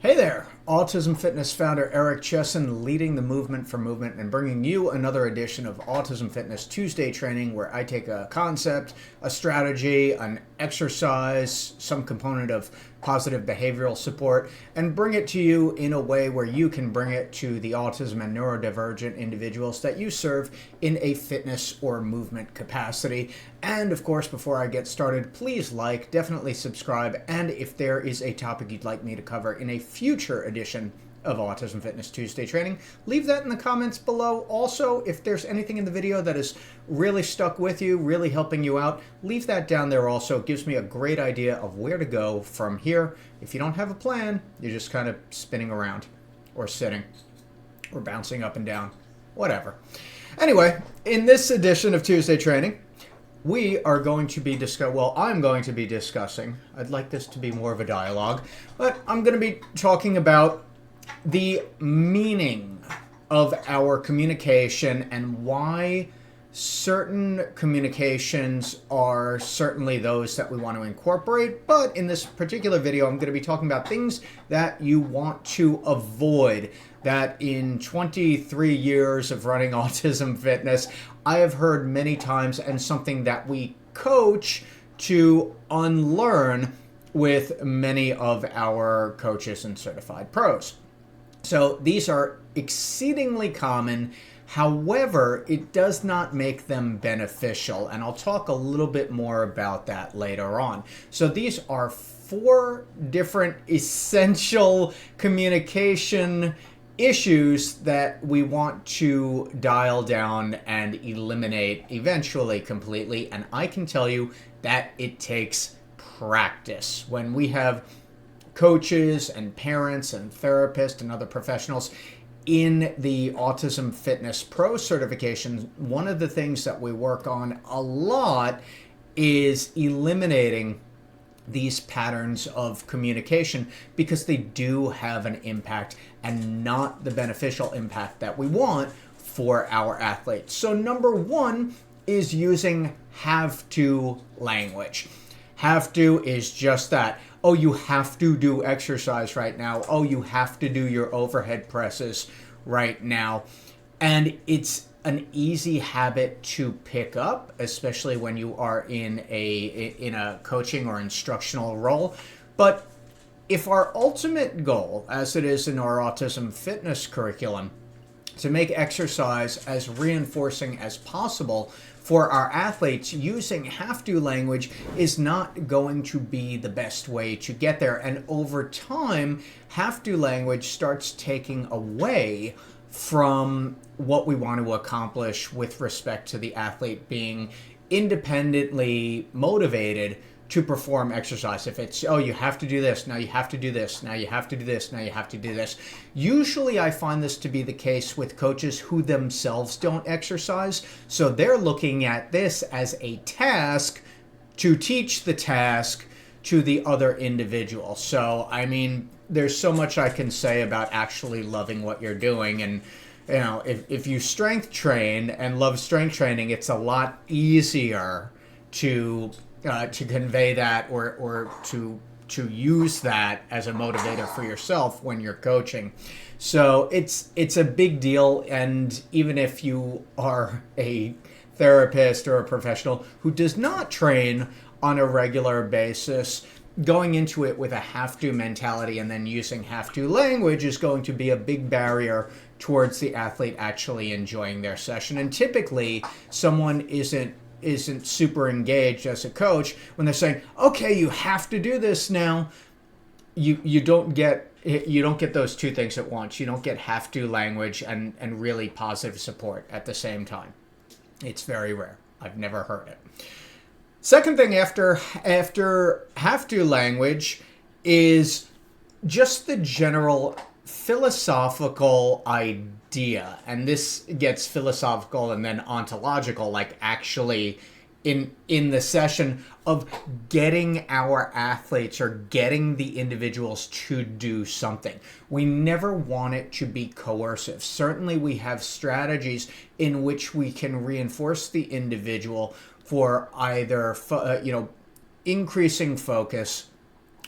Hey there, Autism Fitness founder Eric Chessen, leading the movement for movement and bringing you another edition of Autism Fitness Tuesday training, where I take a concept, a strategy, an exercise, some component of positive behavioral support, and bring it to you in a way where you can bring it to the autism and neurodivergent individuals that you serve in a fitness or movement capacity. And of course, before I get started, please definitely subscribe, and if there is a topic you'd like me to cover in a future edition of Autism Fitness Tuesday training, leave that in the comments below. Also, if there's anything in the video that is really stuck with you, really helping you out, leave that down there also. It gives me a great idea of where to go from here. If you don't have a plan, you're just kind of spinning around or sitting or bouncing up and down, whatever. Anyway, in this edition of Tuesday training, we are going to be I'm going to be discussing, I'd like this to be more of a dialogue, but I'm going to be talking about the meaning of our communication and why certain communications are certainly those that we want to incorporate. But in this particular video, I'm going to be talking about things that you want to avoid, that in 23 years of running Autism Fitness, I have heard many times, and something that we coach to unlearn with many of our coaches and certified pros. So these are exceedingly common. However, it does not make them beneficial, and I'll talk a little bit more about that later on. So these are 4 different essential communication issues that we want to dial down and eliminate eventually completely, and I can tell you that it takes practice. When we have coaches and parents and therapists and other professionals in the Autism Fitness Pro certification, one of the things that we work on a lot is eliminating these patterns of communication, because they do have an impact and not the beneficial impact that we want for our athletes. So number 1 is using have to language. Have to is just that. Oh, you have to do exercise right now. Oh, you have to do your overhead presses right now. And it's an easy habit to pick up, especially when you are in a coaching or instructional role. But if our ultimate goal, as it is in our Autism Fitness curriculum, to make exercise as reinforcing as possible for our athletes, using have to language is not going to be the best way to get there. And over time, have to language starts taking away from what we want to accomplish with respect to the athlete being independently motivated to perform exercise. If it's, oh, you have to do this, now you have to do this, now you have to do this, now you have to do this. Usually I find this to be the case with coaches who themselves don't exercise. So they're looking at this as a task to teach the task to the other individual. So, I mean, there's so much I can say about actually loving what you're doing. And, you know, if you strength train and love strength training, it's a lot easier to convey that or to use that as a motivator for yourself when you're coaching. So it's a big deal. And even if you are a therapist or a professional who does not train on a regular basis, going into it with a have to mentality and then using have to language is going to be a big barrier towards the athlete actually enjoying their session. And typically someone isn't super engaged as a coach when they're saying, okay, you have to do this now. You don't get those 2 things at once. You don't get have to language and really positive support at the same time. It's very rare. I've never heard it. Second thing after have to language is just the general philosophical idea. And this gets philosophical and then ontological, like actually in the session of getting our athletes or getting the individuals to do something. We never want it to be coercive. Certainly we have strategies in which we can reinforce the individual for either increasing focus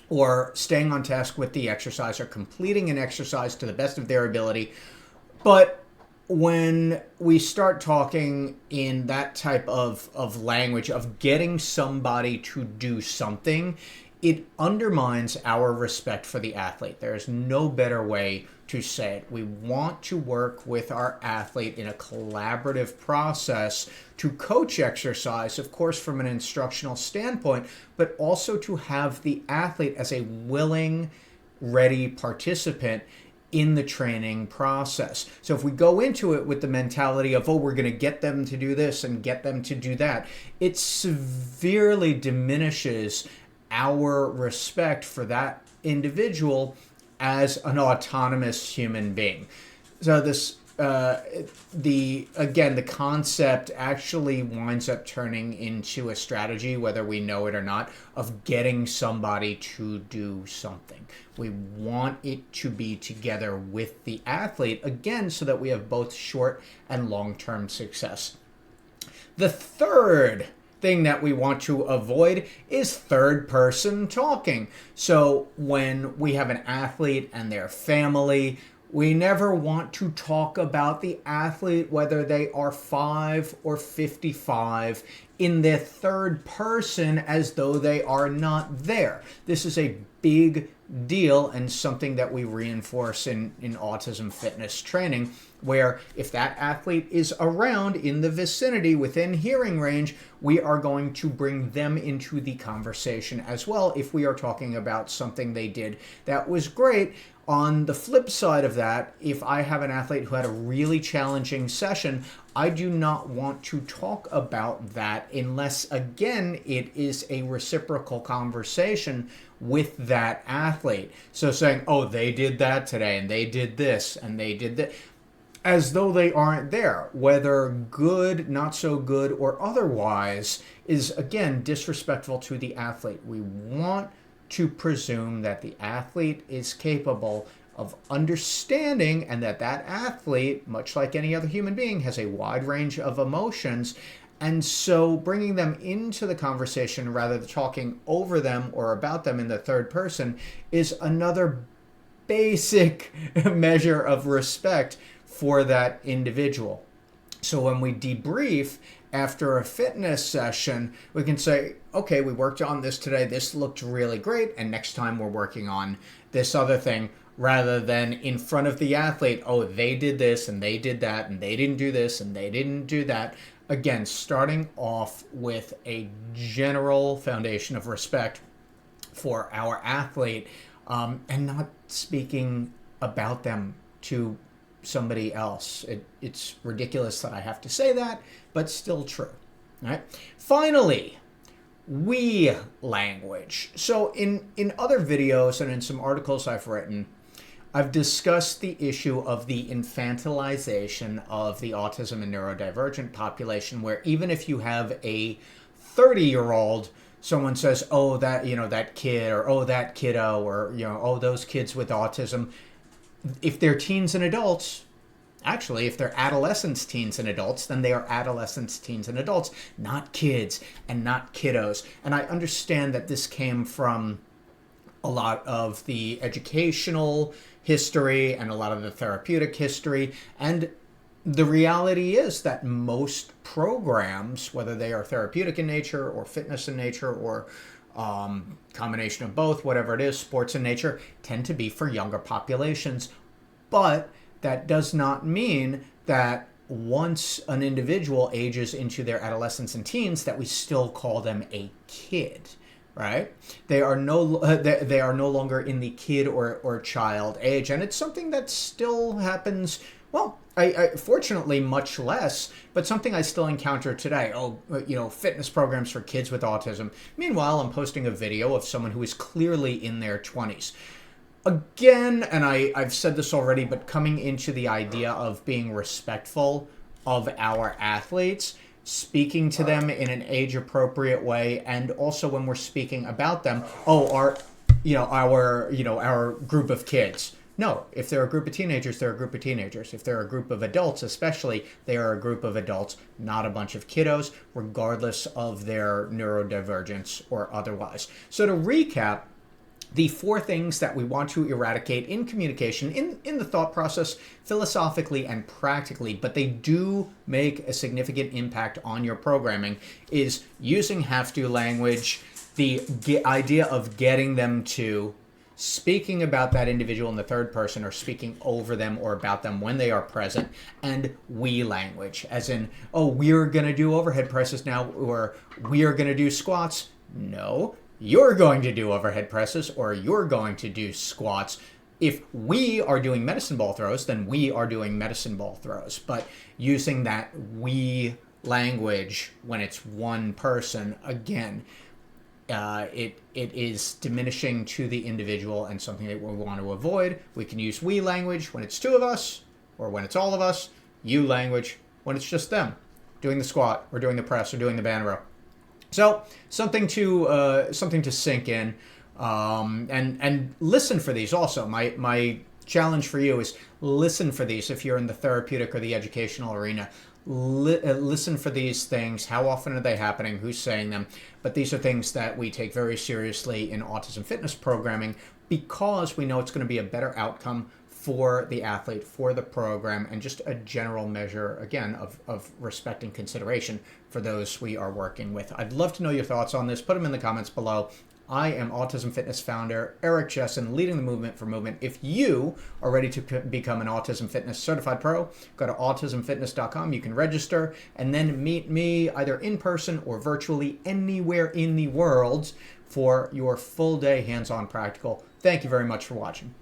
or staying on task with the exercise or completing an exercise to the best of their ability. But when we start talking in that type of language of getting somebody to do something, it undermines our respect for the athlete. There is no better way to say it. We want to work with our athlete in a collaborative process to coach exercise, of course, from an instructional standpoint, but also to have the athlete as a willing, ready participant in the training process. So if we go into it with the mentality of, oh, we're going to get them to do this and get them to do that, it severely diminishes our respect for that individual as an autonomous human being. So this the concept actually winds up turning into a strategy, whether we know it or not, of getting somebody to do something. We want it to be together with the athlete, again, so that we have both short and long-term success. The third thing that we want to avoid is third person talking. So when we have an athlete and their family, we never want to talk about the athlete, whether they are 5 or 55, in the third person as though they are not there. This is a big deal and something that we reinforce in autism fitness training, where if that athlete is around in the vicinity within hearing range, we are going to bring them into the conversation as well if we are talking about something they did that was great. On the flip side of that, if I have an athlete who had a really challenging session, I do not want to talk about that unless, again, it is a reciprocal conversation with that athlete. So saying, oh, they did that today, and they did this, and they did that, as though they aren't there, whether good, not so good, or otherwise, is, again, disrespectful to the athlete. We want to presume that the athlete is capable of understanding, and that that athlete, much like any other human being, has a wide range of emotions. And so bringing them into the conversation rather than talking over them or about them in the third person is another basic measure of respect for that individual. So when we debrief after a fitness session, we can say, okay, we worked on this today. This looked really great. And next time we're working on this other thing, rather than in front of the athlete, oh, they did this and they did that and they didn't do this and they didn't do that. Again, starting off with a general foundation of respect for our athlete, and not speaking about them to somebody else. It's ridiculous that I have to say that, but still true. All right. Finally, we language. So in other videos and in some articles I've written, I've discussed the issue of the infantilization of the autism and neurodivergent population, where even if you have a 30-year-old, someone says, oh, that, that kid, or oh, that kiddo, or, oh, those kids with autism. If they're teens and adults, actually, if they're adolescents, teens, and adults, then they are adolescents, teens, and adults, not kids and not kiddos. And I understand that this came from a lot of the educational history and a lot of the therapeutic history. And the reality is that most programs, whether they are therapeutic in nature or fitness in nature or combination of both, whatever it is, sports in nature, tend to be for younger populations. But that does not mean that once an individual ages into their adolescence and teens, that we still call them a kid, right? They are no longer in the kid or child age, and it's something that still happens. Well, I fortunately much less, but something I still encounter today. Oh, fitness programs for kids with autism. Meanwhile, I'm posting a video of someone who is clearly in their 20s. Again, and I've said this already, but coming into the idea of being respectful of our athletes, speaking to them in an age-appropriate way, and also when we're speaking about them, our group of kids. No, if they're a group of teenagers, they're a group of teenagers. If they're a group of adults, especially, they are a group of adults, not a bunch of kiddos, regardless of their neurodivergence or otherwise. So to recap, the 4 things that we want to eradicate in communication, in the thought process, philosophically and practically, but they do make a significant impact on your programming, is using have-to language, the idea of getting them to speaking about that individual in the third person or speaking over them or about them when they are present, and we language, as in, oh, we're going to do overhead presses now, or we are going to do squats. No, you're going to do overhead presses, or you're going to do squats. If we are doing medicine ball throws, then we are doing medicine ball throws. But using that we language when it's one person, again, it is diminishing to the individual and something that we want to avoid. We can use we language when it's 2 of us, or when it's all of us. You language when it's just them doing the squat or doing the press or doing the band row. So something to sink in, and listen for these. Also, my challenge for you is listen for these. If you're in the therapeutic or the educational arena, listen for these things. How often are they happening? Who's saying them? But these are things that we take very seriously in autism fitness programming, because we know it's going to be a better outcome for the athlete, for the program, and just a general measure, again, of respect and consideration for those we are working with. I'd love to know your thoughts on this. Put them in the comments below. I am Autism Fitness founder Eric Chessen, leading the movement for movement. If you are ready to become an Autism Fitness certified pro, go to autismfitness.com. You can register and then meet me either in person or virtually anywhere in the world for your full day hands-on practical. Thank you very much for watching.